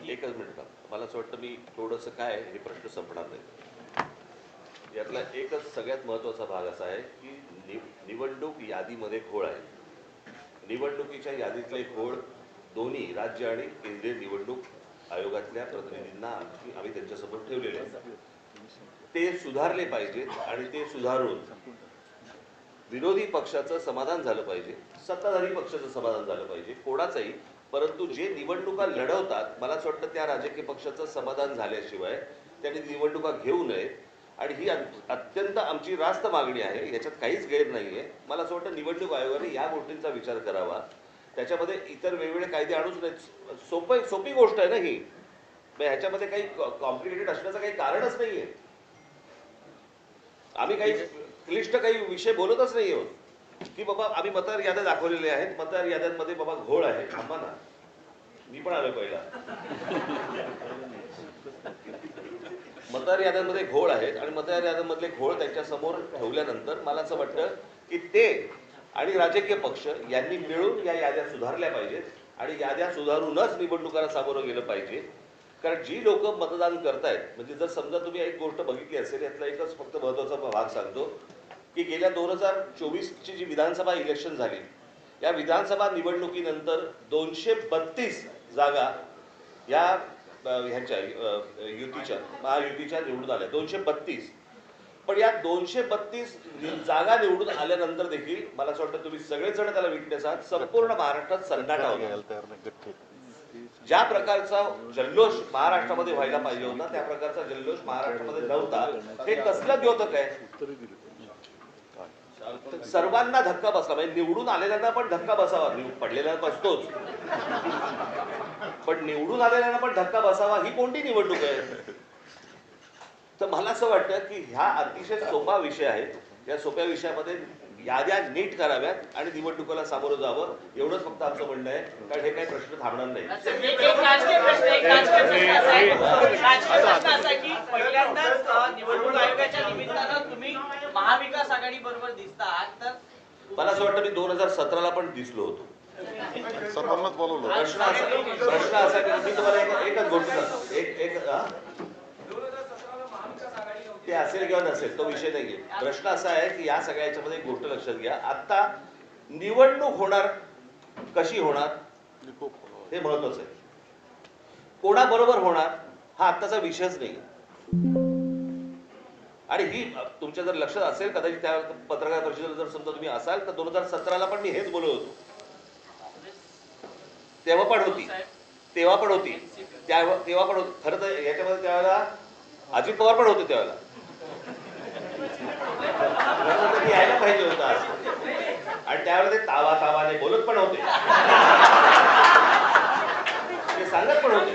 एकच मिनिट मला असं वाटतं मी थोडंसं काय हे प्रश्न संपणार नाही. यातला एकच सगळ्यात महत्त्वाचा भाग असा आहे की निवडणूक यादीमध्ये घोळ आहे. निवडणुकीच्या यादीतले घोळ दोन्ही राज्य आणि केंद्रीय निवडणूक आयोगातल्या प्रतिनिधींना आम्ही त्यांच्यासमोर ठेवलेले आहेत. ते सुधारले पाहिजेत आणि ते सुधारून विरोधी पक्षाचं समाधान झालं पाहिजे, सत्ताधारी पक्षाचं समाधान झालं पाहिजे, कोणाचंही. परंतु जे निवडणुका लढवतात मला असं वाटतं त्या राजकीय पक्षाचं समाधान झाल्याशिवाय त्यांनी निवडणुका घेऊ नयेत. आणि ही अत्यंत आमची रास्त मागणी आहे, याच्यात काहीच गैर नाही आहे. मला असं वाटतं निवडणूक आयोगाने या गोष्टींचा विचार करावा. त्याच्यामध्ये इतर वेगवेगळे कायदे आणूच नाहीत. सोपी गोष्ट आहे ना ही. ह्याच्यामध्ये काही कॉम्प्लिकेटेड असण्याचं काही कारणच नाही आहे. आम्ही काही क्लिष्ट काही विषय बोलतच नाही आहोत की बाबा आम्ही मतदार याद्या दाखवलेल्या आहेत, मतदार याद्यांमध्ये बाबा घोळ आहे. थांबा ना, मी पण आलो पहिला. मतदार याद्यांमध्ये घोळ आहेत आणि मतदार याद्यांमधले घोळ त्यांच्या समोर ठेवल्यानंतर मला असं वाटतं की ते आणि राजकीय पक्ष यांनी मिळून या याद्या सुधारल्या पाहिजेत आणि याद्या सुधारूनच निवडणुकांना सामोरं गेलं पाहिजे. कारण जी लोक मतदान करतायत, म्हणजे जर समजा तुम्ही एक गोष्ट बघितली असेल, यातला एकच फक्त महत्त्वाचा भाग सांगतो की गेल्या 2024ची जी विधानसभा इलेक्शन झाली, या विधानसभा निवडणुकीनंतर 232 जागा या ह्यांच्या युतीच्या महायुतीच्या निवडून आल्या. 232. पण या 232 जागा निवडून आल्यानंतर देखील मला असं वाटतं तुम्ही सगळेजण त्याला विटनेस आहात, संपूर्ण महाराष्ट्रात सन्नाटा होता. ज्या प्रकारचा जल्लोष महाराष्ट्रामध्ये व्हायला पाहिजे होता त्या प्रकारचा जल्लोष महाराष्ट्रामध्ये नव्हता. हे कसलं द्योतक आहे? सर्वांना धक्का बसला म्हणजे निवडून आलेल्यांना पण धक्का बसावा, पडलेल्यांना बसतोच, पण निवडून आलेल्यांना पण धक्का बसावा ही कोणती निवडणूक आहे? तर मला असं वाटतं की ह्या अतिशय सोपा विषय आहे. या सोप्या विषयामध्ये याद्या नीट कराव्यात आणि निवडणुकीला सामोरं जावं, एवढंच फक्त आमचं म्हणणं आहे. कारण हे काही प्रश्न थांबणार नाही. निवडणूक आयोगाच्या निमित्तानं तुम्ही महाविकास आघाडी बरोबर दिसतात, तर मला असं वाटतं मी 2017ला पण दिसलो होतो. सर्वांनाच बोलवलं. प्रश्न असा की मी तुम्हाला एकच गोष्ट सांगतो. ते असेल किंवा नसेल तो विषय नाहीये. प्रश्न असा आहे की या सगळ्या याच्यामध्ये एक गोष्ट लक्षात घ्या, आता निवडणूक होणार कशी होणार हे महत्वाचं आहे. कोणाबरोबर होणार हा आत्ताचा विषयच नाही. आणि ही तुमच्या जर लक्षात असेल, कदाचित त्या पत्रकार परिषदेला जर समजा तुम्ही असाल, तर 2017ला पण मी हेच बोलत होतो. तेव्हा पण होती तेव्हा पण होती खरं तर याच्यामध्ये त्यावेळेला अजित पवार पण होते. त्यावेळेला यायला पाहिजे होता आणि त्यावेळेला ते तावाने बोलत पण होते, ते सांगत पण होते.